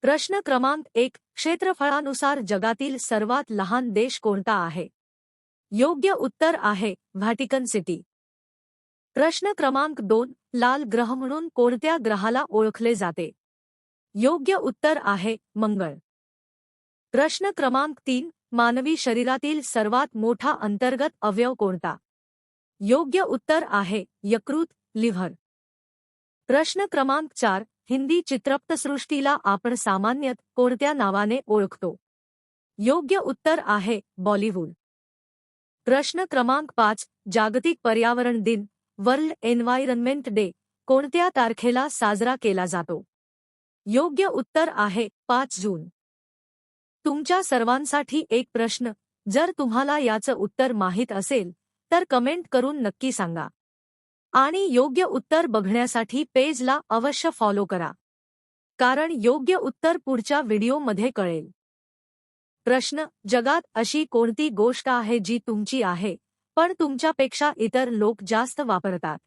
प्रश्न क्रमांक 1. क्षेत्रफळानुसार जगातील सर्वात लहान देश कोणता आहे? योग्य उत्तर आहे व्हॅटिकन सिटी. प्रश्न क्रमांक 2. लाल ग्रह म्हणून कोणत्या ग्रहाला ओळखले जाते? योग्य उत्तर आहे मंगळ. प्रश्न क्रमांक 3. मानवी शरीरातील सर्वात मोठा अंतर्गत अवयव कोणता? योग्य उत्तर आहे यकृत, लिव्हर. प्रश्न क्रमांक 4. हिंदी चित्रपटसृष्टीला आपण सामान्यत कोणत्या नावाने ओळखतो? योग्य उत्तर आहे बॉलिवूड. प्रश्न क्रमांक 5. जागतिक पर्यावरण दिन वर्ल्ड एन्व्हायरनमेंट डे कोणत्या तारखेला साजरा केला जातो? योग्य उत्तर आहे 5 जून. तुमच्या सर्वांसाठी एक प्रश्न, जर तुम्हाला याचं उत्तर माहीत असेल तर कमेंट करून नक्की सांगा. आणि योग्य उत्तर बघण्यासाठी पेजला अवश्य फॉलो करा, कारण योग्य उत्तर पुढच्या व्हिडिओमध्ये कळेल. प्रश्न: जगात अशी कोणती गोष्ट आहे जी तुमची आहे पण तुमच्यापेक्षा इतर लोक जास्त वापरतात?